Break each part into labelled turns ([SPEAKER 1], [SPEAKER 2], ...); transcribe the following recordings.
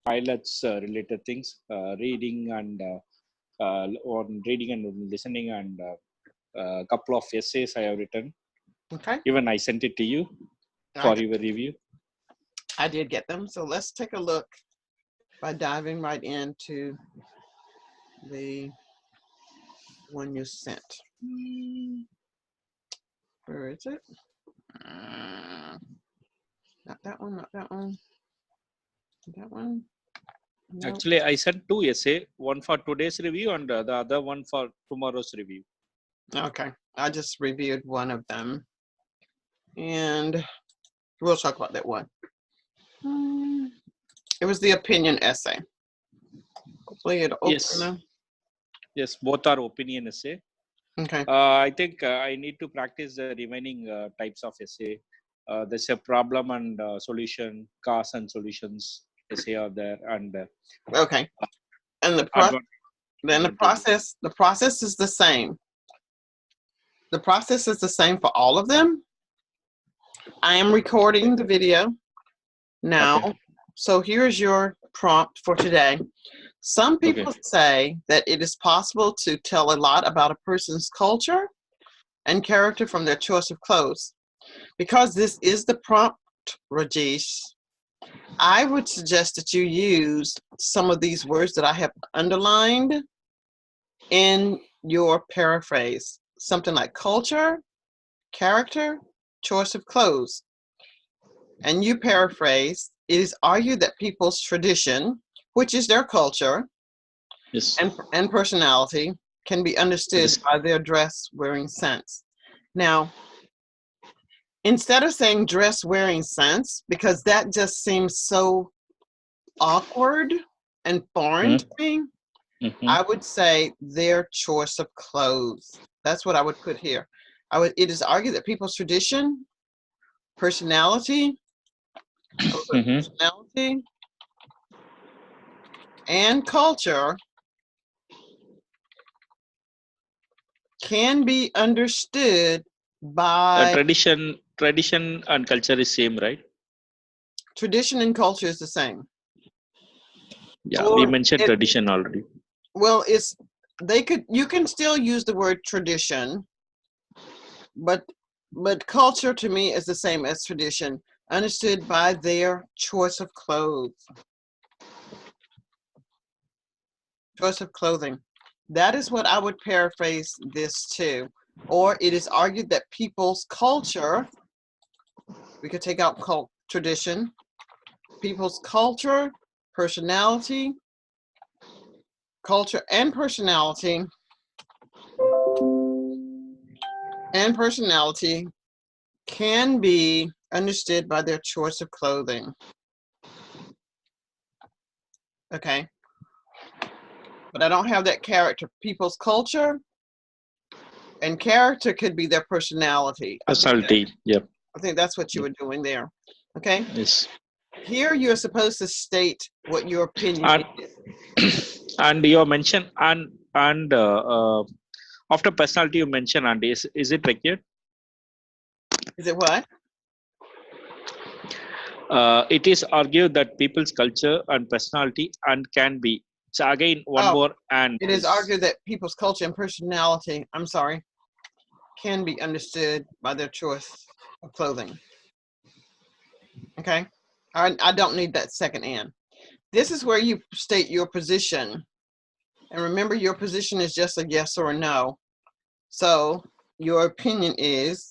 [SPEAKER 1] pilots related things, reading and on reading and listening, and a couple of essays I have written.
[SPEAKER 2] Okay.
[SPEAKER 1] Even I sent it to you for your review.
[SPEAKER 2] I did get them. So let's take a look by diving right into the one you sent. Where is it? Not that one, not that one. That one? No.
[SPEAKER 1] Actually, I sent two essays, one for today's review and the other one for tomorrow's review.
[SPEAKER 2] Okay. I just reviewed one of them. And we'll talk about that one. It was the opinion essay. Hopefully it'll open them.
[SPEAKER 1] Yes, both are opinion essay.
[SPEAKER 2] Okay.
[SPEAKER 1] I think I need to practice the remaining types of essay. There's a problem and solution, cause and solutions essay are there, and
[SPEAKER 2] okay. And the process is the same. The process is the same for all of them. I am recording the video now. Okay. So here's your prompt for today. Some people say that it is possible to tell a lot about a person's culture and character from their choice of clothes. Because this is the prompt, Rajish, I would suggest that you use some of these words that I have underlined in your paraphrase. Something like culture, character, choice of clothes. And you paraphrase, it is argued that people's tradition, which is their culture, and personality, can be understood by their dress-wearing sense. Now, instead of saying dress-wearing sense, because that just seems so awkward and foreign to me, I would say their choice of clothes. That's what I would put here. It is argued that people's tradition, personality, and culture can be understood by
[SPEAKER 1] tradition and culture is same, right?
[SPEAKER 2] Tradition and culture is the same.
[SPEAKER 1] Yeah, we mentioned tradition already.
[SPEAKER 2] Well, you can still use the word tradition, but culture to me is the same as tradition, understood by their choice of clothes. Choice of clothing. That is what I would paraphrase this to. Or it is argued that people's culture, we could take out tradition, people's culture, personality, culture and personality can be understood by their choice of clothing. Okay. But I don't have that character. People's culture and character could be their personality.
[SPEAKER 1] Personality, yeah.
[SPEAKER 2] I think that's what you were doing there. Okay?
[SPEAKER 1] Yes.
[SPEAKER 2] Here you're supposed to state what your opinion is.
[SPEAKER 1] And you mentioned and after personality you mentioned and is it required?
[SPEAKER 2] Is it what?
[SPEAKER 1] It is argued that people's culture and personality and can be. So again, one more and.
[SPEAKER 2] It is argued that people's culture and personality, I'm sorry, can be understood by their choice of clothing. Okay? I don't need that second and. This is where you state your position. And remember, your position is just a yes or a no. So your opinion is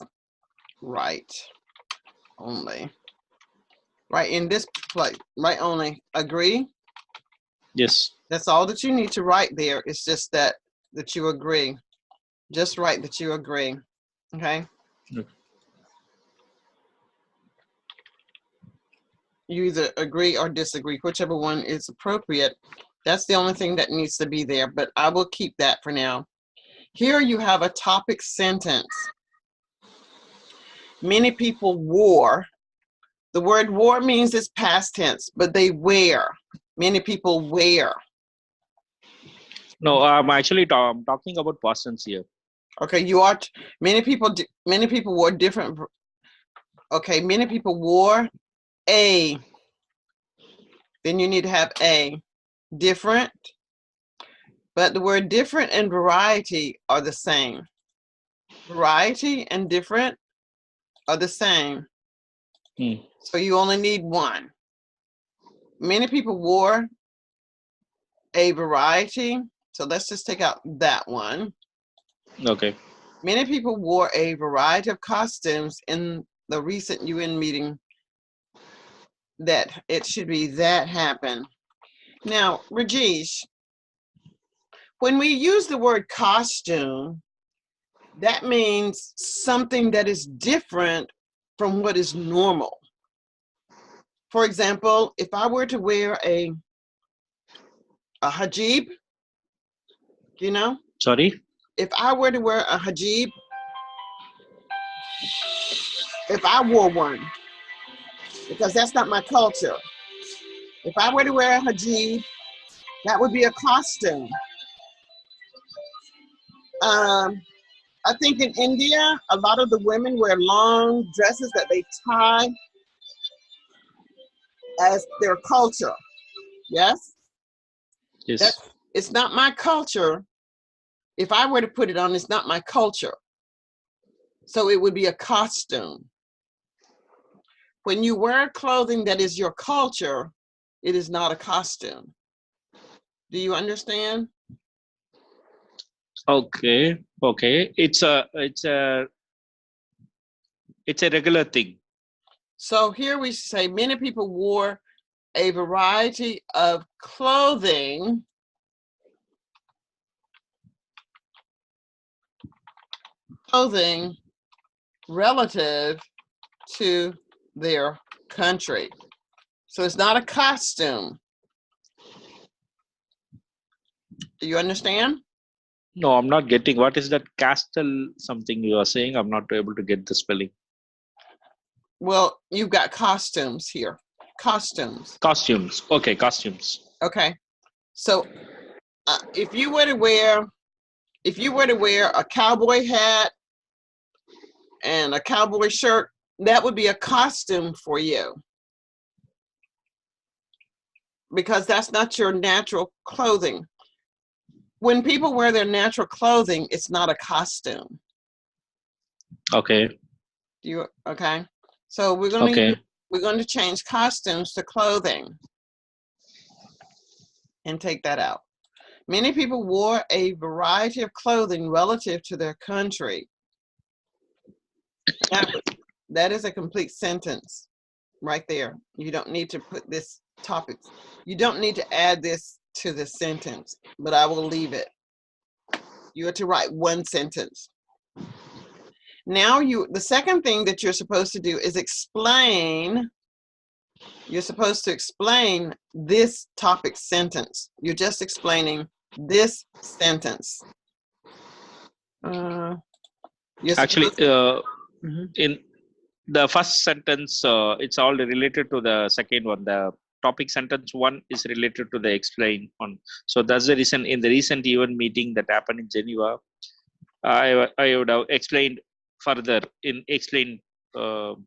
[SPEAKER 2] right only. Right in this place, right only. Agree?
[SPEAKER 1] Yes.
[SPEAKER 2] That's all that you need to write there. It's just that you agree. Just write that you agree. Okay? You either agree or disagree, whichever one is appropriate. That's the only thing that needs to be there, but I will keep that for now. Here you have a topic sentence. Many people wore. The word wore means it's past tense, but they wear. Many people wear.
[SPEAKER 1] No, I'm actually talking about past tense here.
[SPEAKER 2] Okay, you are. Many people wore different. Okay, many people wore a then you need to have a different, but the word different and variety are the same. Variety and different are the same. So you only need one. Many people wore a variety. So let's just take out that one.
[SPEAKER 1] Okay.
[SPEAKER 2] Many people wore a variety of costumes in the recent UN meeting. That it should be that happened. Now, Rajish, when we use the word costume, that means something that is different from what is normal. For example, if I were to wear a hijab, you know?
[SPEAKER 1] Sorry?
[SPEAKER 2] If I were to wear a hijab, if I wore one, because that's not my culture. If I were to wear a hijab, that would be a costume. I think in India, a lot of the women wear long dresses that they tie as their culture. Yes?
[SPEAKER 1] Yes.
[SPEAKER 2] It's not my culture. If I were to put it on, it's not my culture. So it would be a costume. When you wear clothing that is your culture, it is not a costume. Do you understand?
[SPEAKER 1] Okay. Okay. It's a regular thing.
[SPEAKER 2] So here we say many people wore a variety of clothing relative to their country. So it's not a costume. Do you understand?
[SPEAKER 1] No, I'm not getting. What is that castle something you are saying? I'm not able to get the spelling.
[SPEAKER 2] Well, you've got costumes here. Costumes.
[SPEAKER 1] Costumes. Okay, costumes.
[SPEAKER 2] Okay. So if you were to wear a cowboy hat and a cowboy shirt, that would be a costume for you. Because that's not your natural clothing. When people wear their natural clothing, it's not a costume.
[SPEAKER 1] Okay.
[SPEAKER 2] Okay? So we're going to change costumes to clothing and take that out. Many people wore a variety of clothing relative to their country. That is a complete sentence right there. You don't need to put this topic. You don't need to add this to the sentence, but I will leave it. You are to write one sentence. Now the second thing that you're supposed to do is explain. You're supposed to explain this topic sentence. You're just explaining this sentence.
[SPEAKER 1] Actually, in the first sentence, it's all related to the second one. The topic sentence one is related to the explain one. So that's the reason in the recent event meeting that happened in Geneva, I would have explained further in explain. It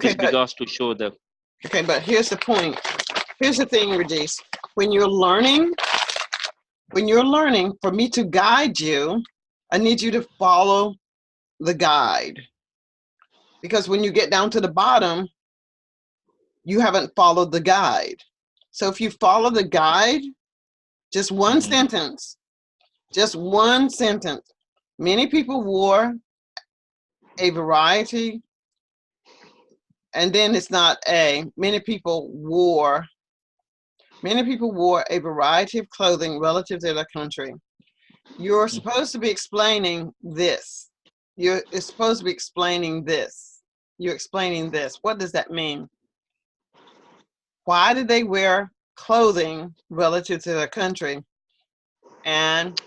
[SPEAKER 1] is because to show the.
[SPEAKER 2] Okay, but here's the point. Here's the thing, Rajish. When you're learning, for me to guide you, I need you to follow the guide. Because when you get down to the bottom, you haven't followed the guide. So if you follow the guide, just one sentence, Many people wore a variety, and then it's not a, many people wore a variety of clothing relative to their country. You're supposed to be explaining this. You're supposed to be explaining this. You're explaining this. What does that mean? Why did they wear clothing relative to their country? And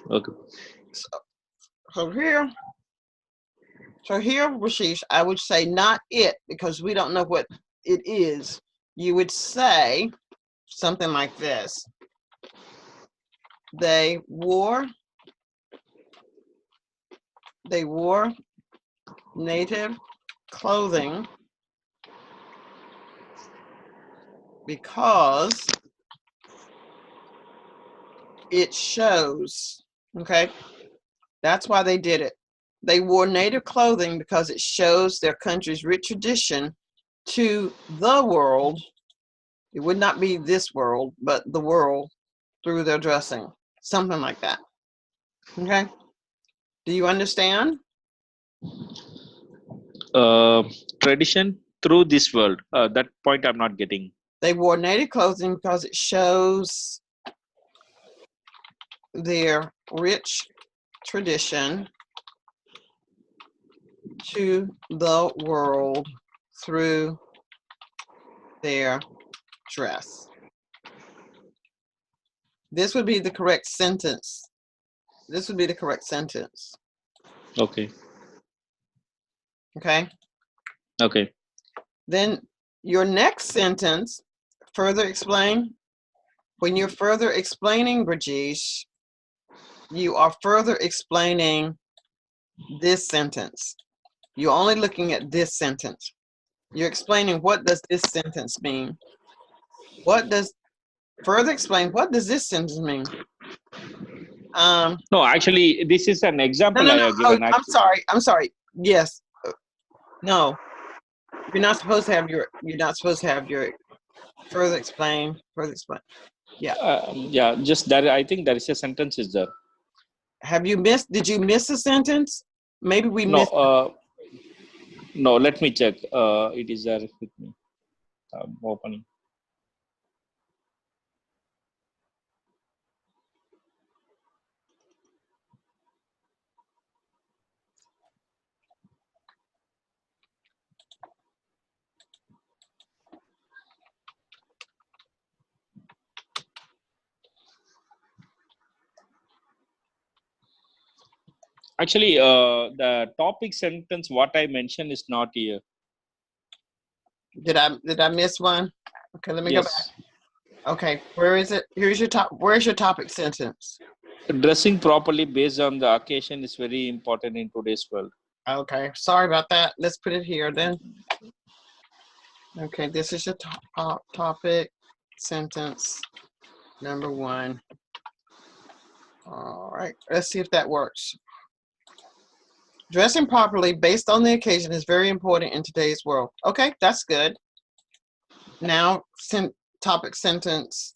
[SPEAKER 2] so here, Rajish, I would say not it, because we don't know what it is. You would say something like this. They wore native clothing because it shows. Okay, that's why they did it. They wore native clothing because it shows their country's rich tradition to the world. It would not be this world, but the world through their dressing. Something like that. Okay? Do you understand?
[SPEAKER 1] Tradition through this world. That point I'm not getting.
[SPEAKER 2] They wore native clothing because it shows their rich tradition to the world through their dress. This would be the correct sentence. This would be the correct sentence.
[SPEAKER 1] Okay.
[SPEAKER 2] Okay?
[SPEAKER 1] Okay.
[SPEAKER 2] Then your next sentence, further explain. When you're further explaining, Rajish, you are further explaining this sentence. You're only looking at this sentence. You're explaining what does this sentence mean. Further explain, what does this sentence mean?
[SPEAKER 1] No, actually, this is an example
[SPEAKER 2] No.
[SPEAKER 1] I have
[SPEAKER 2] Oh,
[SPEAKER 1] given.
[SPEAKER 2] I'm sorry. Yes. No. You're not supposed to have your further explain. Yeah.
[SPEAKER 1] Yeah, just that. I think there is a sentence is there.
[SPEAKER 2] Did you miss a sentence? Maybe we
[SPEAKER 1] No,
[SPEAKER 2] missed.
[SPEAKER 1] no. Let me check. It is there with me. Opening. Actually, the topic sentence what I mentioned is not here.
[SPEAKER 2] Did I miss one? Okay, let me go back.
[SPEAKER 1] Yes.
[SPEAKER 2] Okay, where is it? Where's your topic sentence?
[SPEAKER 1] Dressing properly based on the occasion is very important in today's world.
[SPEAKER 2] Okay, sorry about that. Let's put it here then. Okay, this is your topic sentence number 1. All right, let's see if that works. Dressing properly based on the occasion is very important in today's world. Okay, that's good. Now, topic sentence.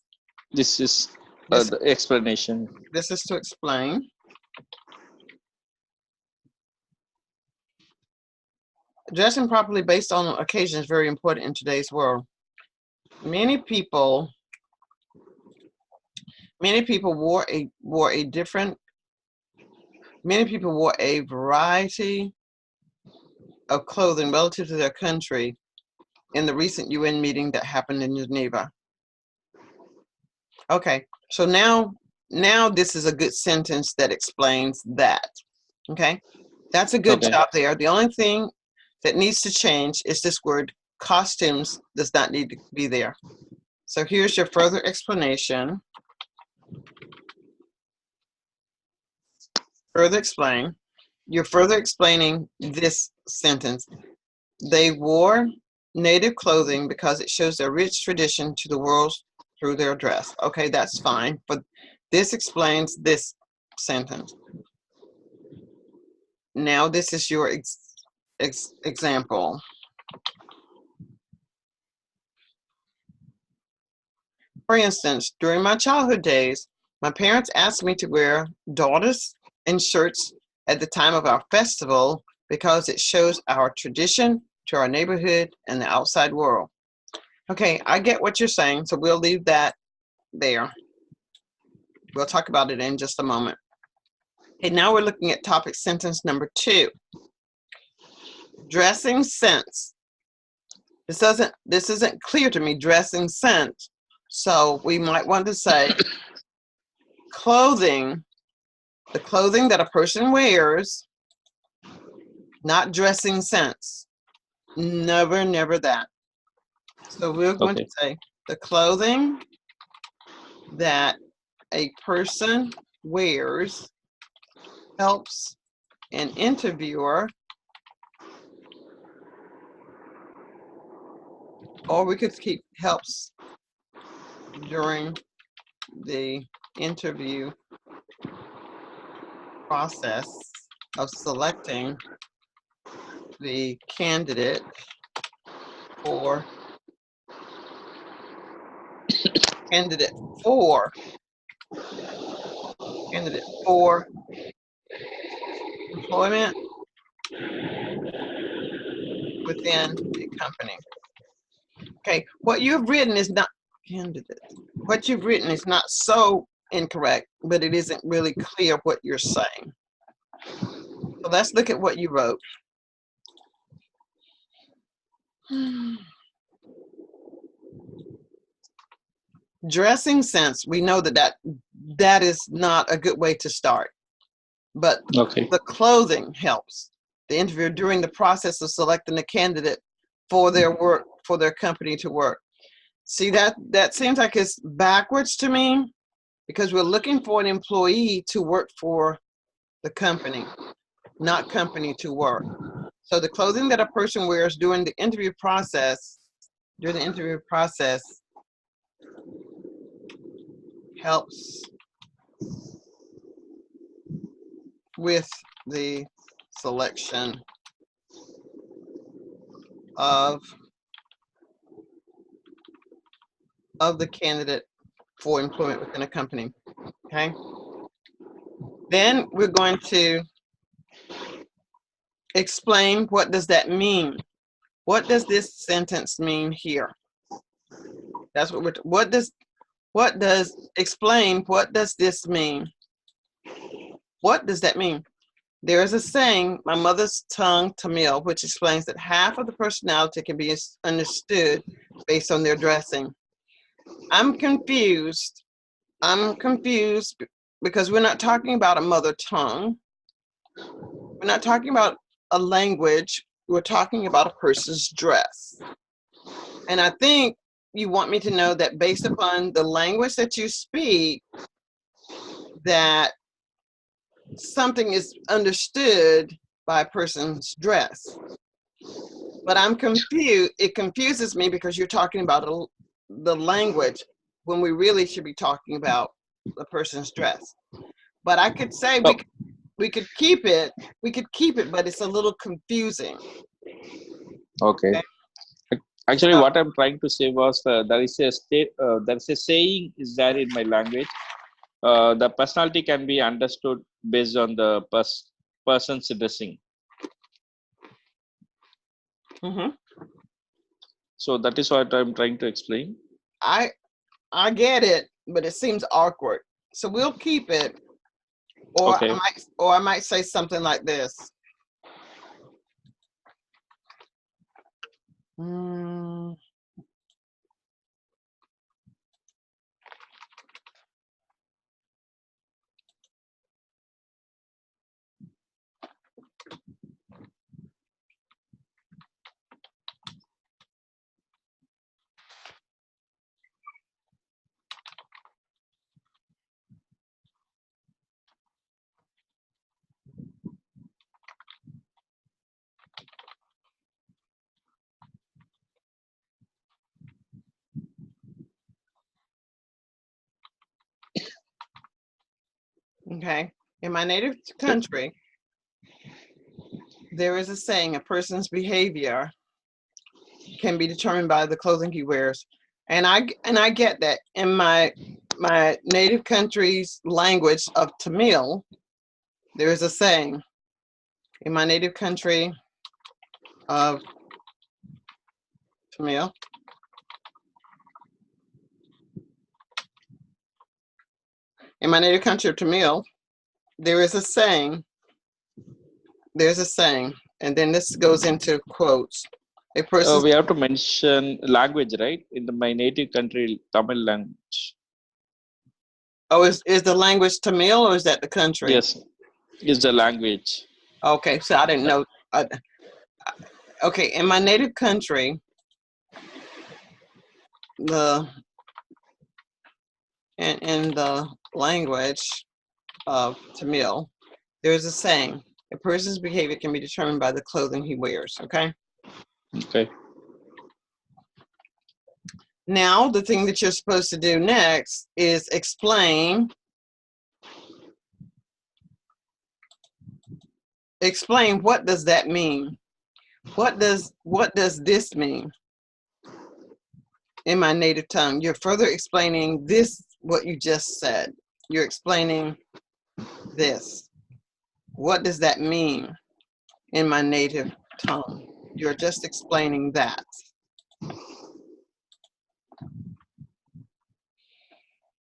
[SPEAKER 1] This is the explanation.
[SPEAKER 2] This is to explain. Dressing properly based on occasion is very important in today's world. Many people wore a variety of clothing relative to their country in the recent UN meeting that happened in Geneva. Okay, so now this is a good sentence that explains that. Okay, that's a good job there. The only thing that needs to change is this word costumes does not need to be there. So here's your further explanation. Further explain. You're further explaining this sentence. They wore native clothing because it shows their rich tradition to the world through their dress. Okay, that's fine, but this explains this sentence. Now this is your example. For instance, during my childhood days, my parents asked me to wear daughters and shirts at the time of our festival because it shows our tradition to our neighborhood and the outside world. Okay, I get what you're saying, so we'll leave that there. We'll talk about it in just a moment. Okay, now we're looking at topic sentence number 2. Dressing sense. This isn't clear to me, dressing sense. So we might want to say clothing, the clothing that a person wears, not dressing sense. Never that. So we're going to say the clothing that a person wears helps an interviewer, or we could keep helps during the interview process of selecting the candidate for employment within the company. Okay, what you've written is not candidate. What you've written is not so incorrect, but it isn't really clear what you're saying. So let's look at what you wrote. Dressing sense, we know that is not a good way to start, but the clothing helps the interviewer during the process of selecting the candidate for their work, for their company to work. See, that seems like it's backwards to me, because we're looking for an employee to work for the company, not company to work. So the clothing that a person wears during the interview process, helps with the selection of the candidate for employment within a company. Okay. Then we're going to explain, what does that mean? What does this sentence mean here? That's what explain, what does this mean? What does that mean? There is a saying, my mother's tongue Tamil, which explains that half of the personality can be understood based on their dressing. I'm confused because we're not talking about a mother tongue. We're not talking about a language. We're talking about a person's dress. And I think you want me to know that based upon the language that you speak, that something is understood by a person's dress. But I'm confused. It confuses me because you're talking about the language when we really should be talking about the person's dress. But I could say we could keep it, but it's a little confusing.
[SPEAKER 1] Okay. Actually, what I'm trying to say was there is a saying is there in my language. The personality can be understood based on the person's dressing.
[SPEAKER 2] Mm-hmm.
[SPEAKER 1] So that is what I'm trying to explain.
[SPEAKER 2] I get it, but it seems awkward. So we'll keep it, or okay. I might say something like this. Okay, in my native country, there is a saying, a person's behavior can be determined by the clothing he wears. And I get that. In my native country's language of Tamil, there is a saying, in my native country of Tamil, there is a saying, and then this goes into quotes. A person.
[SPEAKER 1] We have to mention language, right? In my native country, Tamil language.
[SPEAKER 2] Oh, is the language Tamil, or is that the country?
[SPEAKER 1] Yes, is the language.
[SPEAKER 2] Okay, so I didn't know. Okay, in my native country, in the language of Tamil, there's a saying, a person's behavior can be determined by the clothing he wears, okay?
[SPEAKER 1] Okay.
[SPEAKER 2] Now, the thing that you're supposed to do next is explain what does that mean? What does this mean in my native tongue? You're further explaining this, what you just said. You're explaining this. What does that mean in my native tongue? You're just explaining that.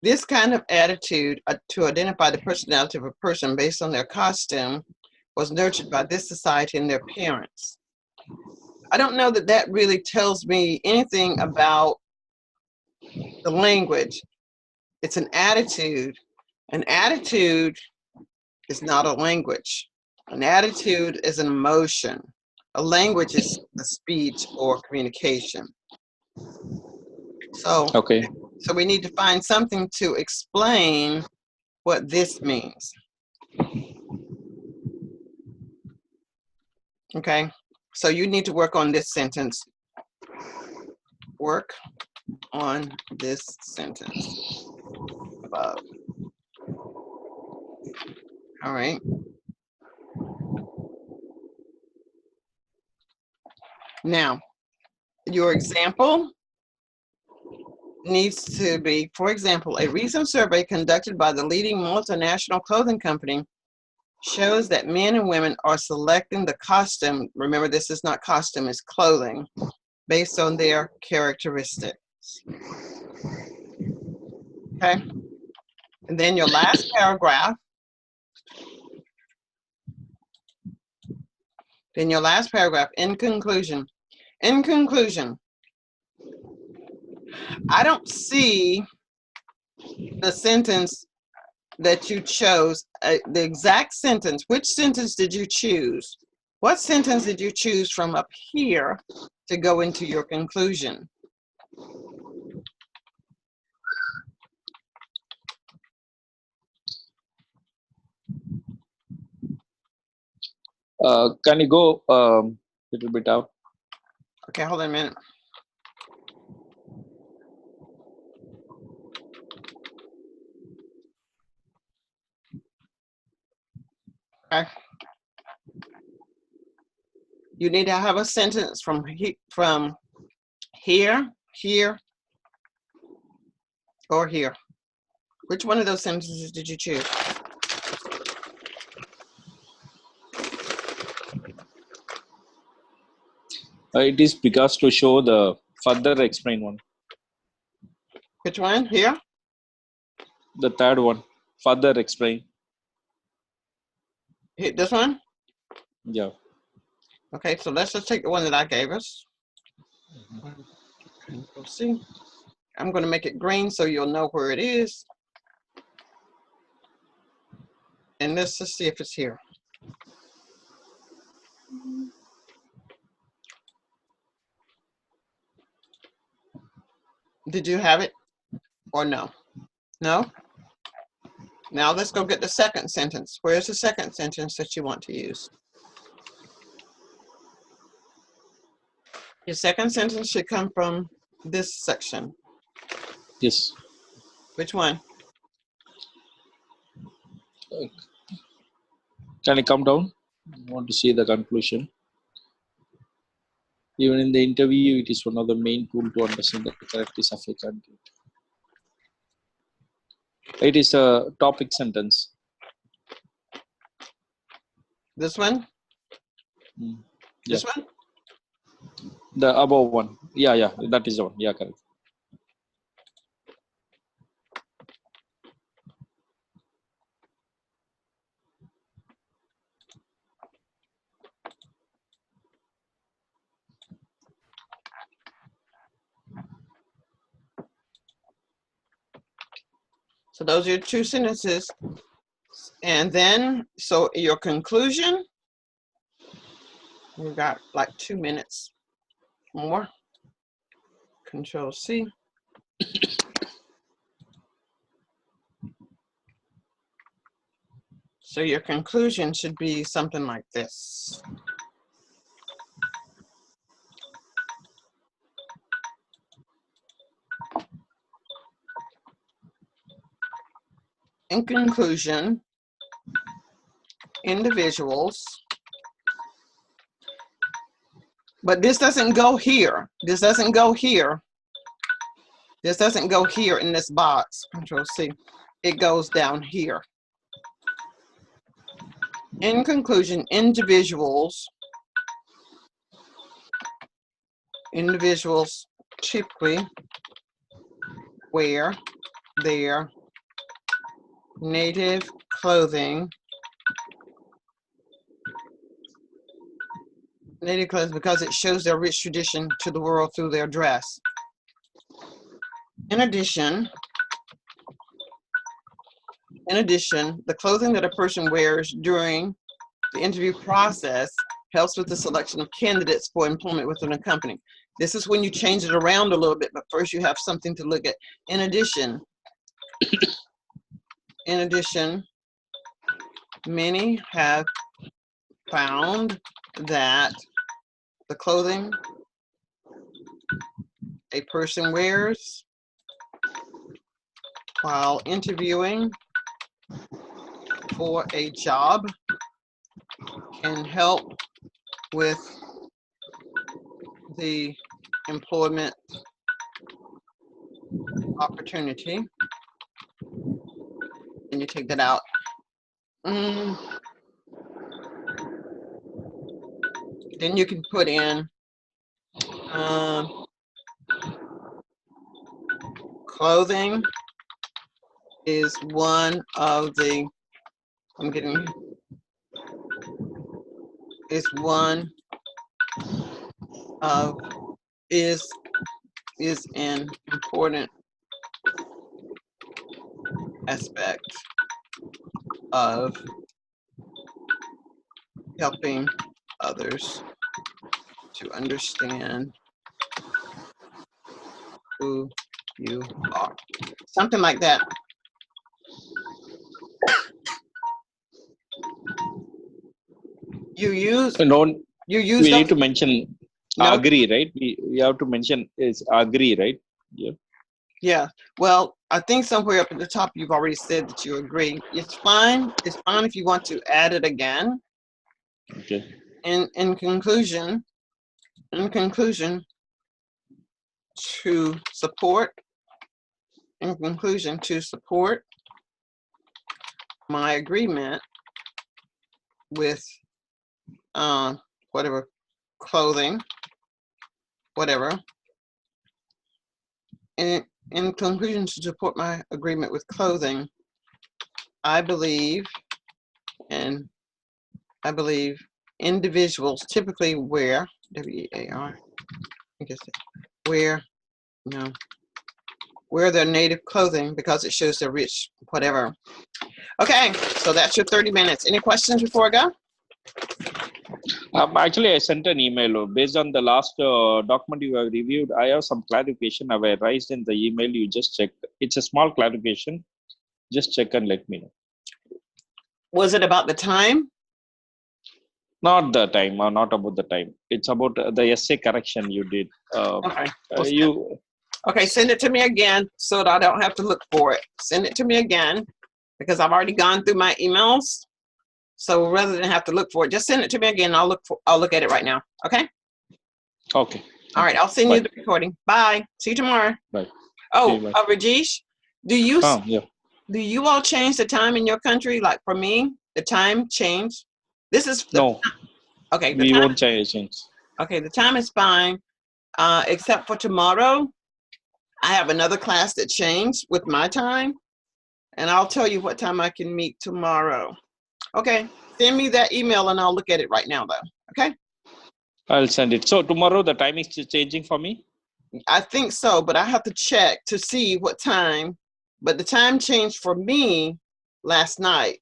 [SPEAKER 2] This kind of attitude to identify the personality of a person based on their costume was nurtured by this society and their parents. I don't know that that really tells me anything about the language. It's an attitude. An attitude is not a language. An attitude is an emotion. A language is a speech or communication. So,
[SPEAKER 1] Okay.
[SPEAKER 2] so we need to find something to explain what this means. Okay, so you need to work on this sentence. Work on this sentence above. All right. Now, your example needs to be, for example, a recent survey conducted by the leading multinational clothing company shows that men and women are selecting the costume. Remember, this is not costume, it's clothing, based on their characteristics. Okay. And then your last paragraph. In conclusion. In conclusion, I don't see the sentence that you chose, the exact sentence. Which sentence did you choose? What sentence did you choose from up here to go into your conclusion?
[SPEAKER 1] Can you go little bit out?
[SPEAKER 2] Okay, hold on a minute. Okay. You need to have a sentence from here, here, or here. Which one of those sentences did you choose?
[SPEAKER 1] It is because to show the further explain one.
[SPEAKER 2] Which one? Here?
[SPEAKER 1] The third one, further explain.
[SPEAKER 2] This one?
[SPEAKER 1] Yeah.
[SPEAKER 2] Okay, so let's just take the one that I gave us. Control C. I'm going to make it green so you'll know where it is. And let's just see if it's here. Did you have it or no? No? Now let's go get the second sentence. Where's the second sentence that you want to use? Your second sentence should come from this section.
[SPEAKER 1] Yes.
[SPEAKER 2] Which one?
[SPEAKER 1] Can I come down? I want to see the conclusion. Even in the interview, it is one of the main tools to understand the characteristics of a candidate. It is a topic sentence.
[SPEAKER 2] This one?
[SPEAKER 1] Yeah.
[SPEAKER 2] This one?
[SPEAKER 1] The above one. Yeah, that is the one. Yeah, correct.
[SPEAKER 2] So those are your two sentences. And then, so your conclusion, we've got like 2 minutes more. Control C. So your conclusion should be something like this. In conclusion, individuals, but this doesn't go here. This doesn't go here. This doesn't go here in this box. Control C. It goes down here. In conclusion, individuals typically wear their native clothing because it shows their rich tradition to the world through their dress. In addition, the clothing that a person wears during the interview process helps with the selection of candidates for employment within a company. This is when you change it around a little bit, but first you have something to look at. In addition, many have found that the clothing a person wears while interviewing for a job can help with the employment opportunity. And you take that out. Then you can put in clothing is one of the, is an important aspect of helping others to understand who you are. Something like that. You use
[SPEAKER 1] we need to mention agree, right? We have to mention is agree, right?
[SPEAKER 2] Yeah. Well, I think somewhere up at the top you've already said that you agree. It's fine. It's fine if you want to add it again.
[SPEAKER 1] Okay.
[SPEAKER 2] In conclusion, to support my agreement with whatever clothing, whatever. In conclusion, to support my agreement with clothing, I believe individuals typically wear wear their native clothing because it shows they're rich, whatever. Okay, so that's your 30 minutes. Any questions before I go?
[SPEAKER 1] Actually, I sent an email based on the last document you have reviewed. I have some clarification I raised in the email. You just check. It's a small clarification. Just check and let me know.
[SPEAKER 2] Was it about the time?
[SPEAKER 1] Not the time, or not about the time. It's about the essay correction you did.
[SPEAKER 2] Okay. Okay, send it to me again so that I don't have to look for it. Send it to me again because I've already gone through my emails. So rather than have to look for it, just send it to me again. I'll look at it right now. Okay.
[SPEAKER 1] Okay.
[SPEAKER 2] All right. I'll send you the recording. Bye. See you tomorrow.
[SPEAKER 1] Bye.
[SPEAKER 2] Oh, Rajish, do you all change the time in your country? Like for me, the time change. This is
[SPEAKER 1] no.
[SPEAKER 2] Okay.
[SPEAKER 1] We won't change.
[SPEAKER 2] Okay. The time is fine, except for tomorrow. I have another class that changed with my time, and I'll tell you what time I can meet tomorrow. Okay, send me that email and I'll look at it right now though, okay?
[SPEAKER 1] I'll send it. So tomorrow the time is changing for me?
[SPEAKER 2] I think so, but I have to check to see what time, but the time changed for me last night.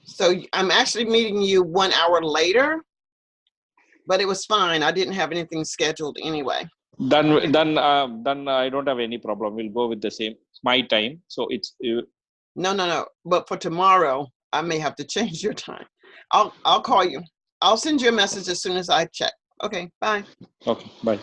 [SPEAKER 2] So I'm actually meeting you 1 hour later, but it was fine. I didn't have anything scheduled anyway.
[SPEAKER 1] Then I don't have any problem. We'll go with the same, my time. So it's...
[SPEAKER 2] No. But for tomorrow, I may have to change your time. I'll call you. I'll send you a message as soon as I check. Okay, bye.
[SPEAKER 1] Okay, bye.